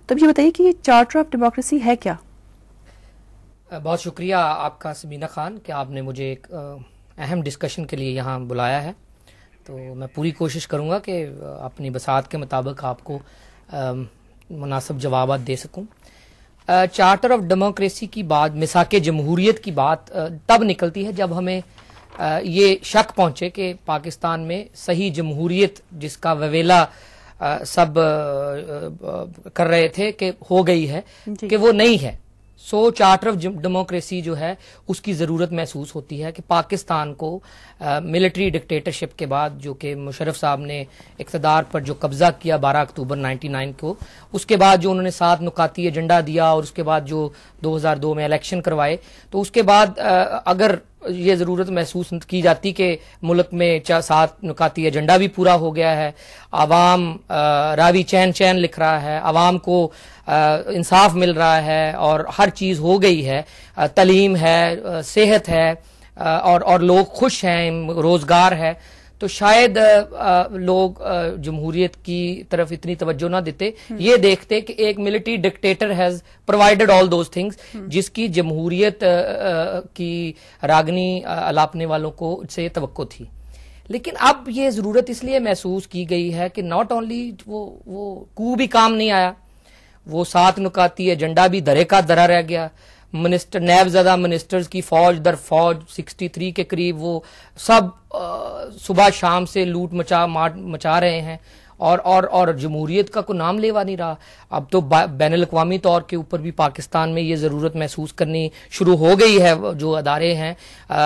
तो अब ये बताइए कि चार्टर ऑफ डेमोक्रेसी है क्या? बहुत शुक्रिया आपका समीना खान कि आपने मुझे एक अहम डिस्कशन के लिए यहाँ बुलाया है। तो मैं पूरी कोशिश करूँगा कि अपनी बसात के मुताबिक आपको मुनासिब जवाब दे सकूँ। चार्टर ऑफ डेमोक्रेसी की बात, मिसाके जमहूरियत की बात तब निकलती है जब हमें ये शक पहुँचे कि पाकिस्तान में सही जमहूरियत जिसका ववेला सब कर रहे थे कि हो गई है, कि वो नहीं है। सो चार्टर ऑफ डेमोक्रेसी जो है उसकी ज़रूरत महसूस होती है कि पाकिस्तान को मिलिट्री डिक्टेटरशिप के बाद, जो कि मुशर्रफ साहब ने इक़्तिदार पर जो कब्ज़ा किया 12 अक्टूबर 99 को, उसके बाद जो उन्होंने 7 नुकाती एजेंडा दिया और उसके बाद जो 2002 में इलेक्शन करवाए, तो उसके बाद अगर ये ज़रूरत महसूस की जाती कि मुल्क में 7 नुकाती एजेंडा भी पूरा हो गया है, आवाम रावी चैन चैन लिख रहा है, आवाम को इंसाफ मिल रहा है और हर चीज़ हो गई है, तलीम है, सेहत है और लोग खुश हैं, रोज़गार है, तो शायद लोग जमहूरियत की तरफ इतनी तवज्जो ना देते। ये देखते कि एक military dictator has provided all those things, जिसकी जमहूरियत की रागनी अलापने वालों को से तवक्को थी। लेकिन अब ये ज़रूरत इसलिए महसूस की गई है कि नॉट ओनली वो कू भी काम नहीं आया, वो 7 नुकाती एजेंडा भी दरे का दरा रह गया। मिनिस्टर नैबज़दा मिनिस्टर्स की फौज दर फौज 63 के करीब वो सब सुबह शाम से लूट मचा रहे हैं और जमहूरियत का कोई नाम लेवा नहीं रहा। अब तो बैनुल अक़वामी तौर के ऊपर भी पाकिस्तान में ये ज़रूरत महसूस करनी शुरू हो गई है। जो अदारे हैं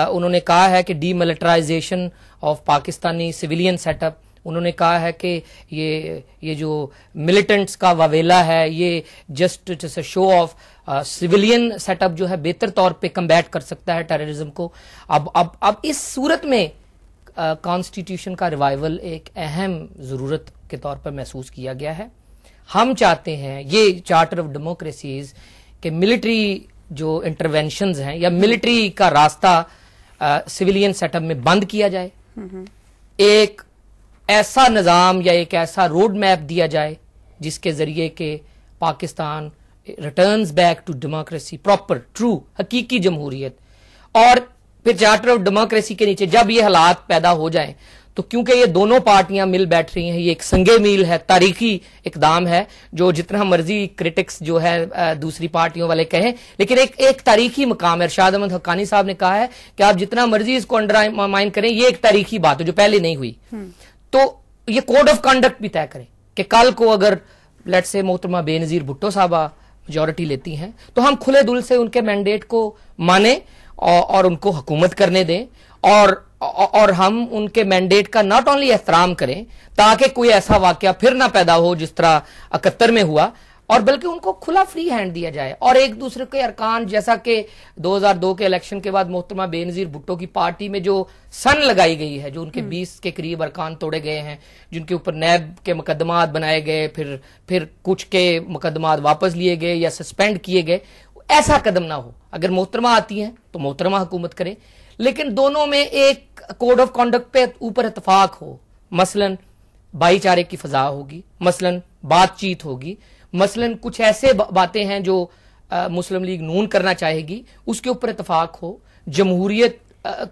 उन्होंने कहा है कि demilitarisation of Pakistani civilian setup, उन्होंने कहा है कि ये जो मिलिटेंट्स का वावेला है ये just show off civilian setup जो है बेहतर तौर पे कम्बैट कर सकता है टेररिज्म को। अब इस सूरत में कॉन्स्टिट्यूशन का रिवाइवल एक अहम ज़रूरत के तौर पर महसूस किया गया है। हम चाहते हैं ये चार्टर ऑफ डेमोक्रेसीज के मिलिट्री जो इंटरवेंशंस हैं या मिलिट्री का रास्ता सिविलियन सेटअप में बंद किया जाए, एक ऐसा निज़ाम या एक ऐसा रोड मैप दिया जाए जिसके ज़रिए के Pakistan returns back to democracy, proper true हकीकी जमहूरियत। और फिर चार्टर ऑफ डेमोक्रेसी के नीचे जब ये हालात पैदा हो जाएं, तो क्योंकि ये दोनों पार्टियां मिल बैठ रही हैं, ये एक संगे मील है, तारीखी इकदाम है, जो जितना मर्जी क्रिटिक्स जो है दूसरी पार्टियों वाले कहें, लेकिन एक तारीखी मकाम है। इरशाद अहमद हक्कानी साहब ने कहा है कि आप जितना मर्जी इसको अंडरमाइन करें, ये एक तारीखी बात है जो पहले नहीं हुई। तो ये कोड ऑफ कंडक्ट भी तय करें कि कल को अगर लेट्स से मोहतरमा बेनजीर भुट्टो साहबा मेजॉरिटी लेती हैं तो हम खुले दिल से उनके मैंडेट को माने और उनको हुकूमत करने दें और हम उनके मैंडेट का नॉट ओनली एहतराम करें ताकि कोई ऐसा वाकया फिर ना पैदा हो जिस तरह 71 में हुआ, और बल्कि उनको खुला फ्री हैंड दिया जाए और एक दूसरे के अरकान, जैसा कि 2002 के इलेक्शन के बाद मोहतरमा बेनजीर भुट्टो की पार्टी में जो सन लगाई गई है, जो उनके 20 के करीब अरकान तोड़े गए हैं, जिनके ऊपर नैब के मुकदमात बनाए गए, फिर कुछ के मुकदमात वापस लिए गए या सस्पेंड किए गए, ऐसा कदम ना हो। अगर मोहतरमा आती हैं तो मोहतरमा हुकूमत करे, लेकिन दोनों में एक कोड ऑफ कॉन्डक्ट पे ऊपर इतफाक हो। मसलन भाईचारे की फजा होगी, मसलन बातचीत होगी, मसलन कुछ ऐसे बातें हैं जो मुस्लिम लीग नून करना चाहेगी, उसके ऊपर इतफाक हो, जमहूरियत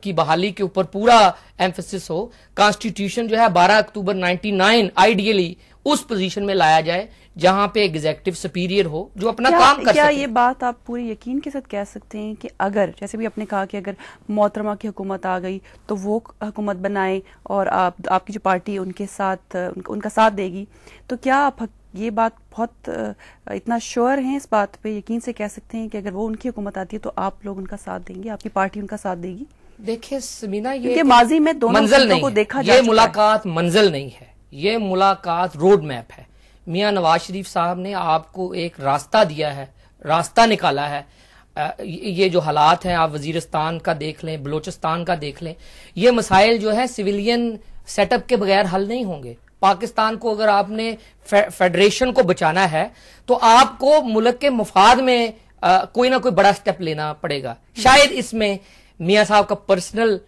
की बहाली के ऊपर पूरा एम्फेसिस हो, कॉन्स्टिट्यूशन जो है 12 अक्टूबर 99 आइडियली उस पोजीशन में लाया जाए जहां पे एग्जीक्यूटिव सुपीरियर हो जो अपना काम कर सके। क्या ये बात आप पूरे यकीन के साथ कह सकते हैं कि अगर, जैसे भी आपने कहा कि अगर मोहतरमा की हुकूमत आ गई तो वो हुकूमत बनाए और आपकी जो पार्टी उनके साथ उनका साथ देगी, तो क्या आप ये बात बहुत इतना श्योर हैं, इस बात पे यकीन से कह सकते हैं कि अगर वो उनकी हुकूमत आती है तो आप लोग उनका साथ देंगे, आपकी पार्टी उनका साथ देगी? देखिए समीना, ये माजी में दोनों मंजिल को देखा जा, ये मुलाकात मंजिल नहीं है, ये मुलाकात रोड मैप है। मियां नवाज शरीफ साहब ने आपको एक रास्ता दिया है, रास्ता निकाला है। ये जो हालात हैं, आप वजीरिस्तान का देख लें, बलोचिस्तान का देख लें, ये मसाइल जो है सिविलियन सेटअप के बगैर हल नहीं होंगे। पाकिस्तान को अगर आपने फेडरेशन को बचाना है तो आपको मुल्क के मुफाद में कोई ना कोई बड़ा स्टेप लेना पड़ेगा। शायद इसमें मियां साहब का पर्सनल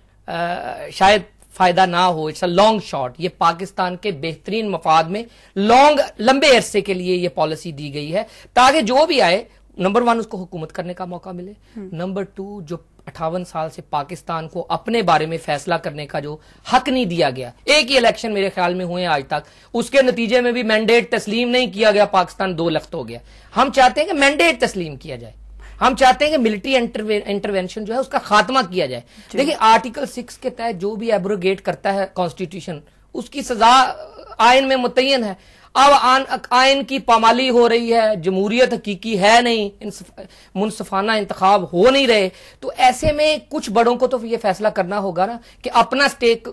शायद फायदा ना हो, इट्स अ लॉन्ग शॉट। ये पाकिस्तान के बेहतरीन मफाद में लंबे अरसे के लिए ये पॉलिसी दी गई है, ताकि जो भी आए नंबर 1 उसको हुकूमत करने का मौका मिले, नंबर 2 जो 58 साल से पाकिस्तान को अपने बारे में फैसला करने का जो हक नहीं दिया गया, एक ही इलेक्शन मेरे ख्याल में हुए आज तक, उसके नतीजे में भी मैंडेट तस्लीम नहीं किया गया, पाकिस्तान 2 लख्त हो गया। हम चाहते हैं कि मैंडेट तस्लीम किया जाए, हम चाहते हैं कि मिलिट्री इंटरवेंशन जो है उसका खात्मा किया जाए। देखिए आर्टिकल 6 के तहत जो भी एब्रोगेट करता है कॉन्स्टिट्यूशन, उसकी सजा आयन में मुतय्यन है। अब आयन की पामाली हो रही है, जमहूरियत हकीकी है नहीं, मुनसफाना इंतखाब हो नहीं रहे, तो ऐसे में कुछ बड़ों को तो ये फैसला करना होगा ना कि अपना स्टेक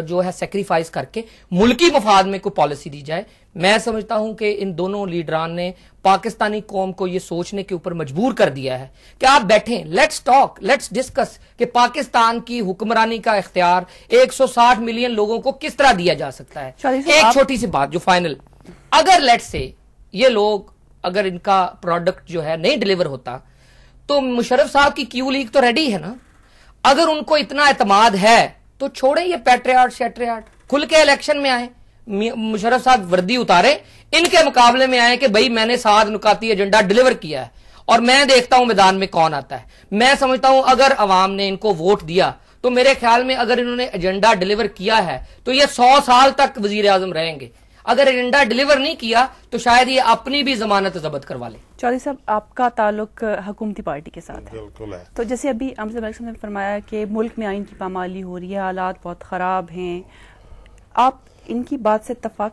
जो है सेक्रीफाइस करके मुल्की मफाद में कोई पॉलिसी दी जाए। मैं समझता हूं कि इन दोनों लीडरान ने पाकिस्तानी कौम को यह सोचने के ऊपर मजबूर कर दिया है कि आप बैठें, लेट्स टॉक, लेट्स डिस्कस कि पाकिस्तान की हुक्मरानी का इख्तियार 160 मिलियन लोगों को किस तरह दिया जा सकता है। एक छोटी सी बात जो फाइनल, अगर लेट्स से ये लोग, अगर इनका प्रोडक्ट जो है नहीं डिलीवर होता, तो मुशर्रफ साहब की क्यू लीग तो रेडी है ना। अगर उनको इतना एतमाद है तो छोड़ें ये पैट्रियाट शैट्रियाट, खुल के इलेक्शन में आए, मुशर्रफ साहब वर्दी उतारे, इनके मुकाबले में आए कि भाई मैंने 7 नुकाती एजेंडा डिलीवर किया है और मैं देखता हूं मैदान में कौन आता है। मैं समझता हूं अगर अवाम ने इनको वोट दिया तो मेरे ख्याल में अगर इन्होंने एजेंडा डिलीवर किया है तो ये 100 साल तक वजीर आजम रहेंगे। अगर एजेंडा डिलीवर नहीं किया तो शायद ये अपनी भी जमानत जब्त करवा ले। चौधरी साहब, आपका ताल्लुक हुकूमती पार्टी के साथ है, बिल्कुल है। तो जैसे अभी अमजद मलिक साहब ने फरमाया कि मुल्क में आइन की पामाली हो रही है, हालात बहुत खराब हैं, आप इनकी बात से इत्तफाक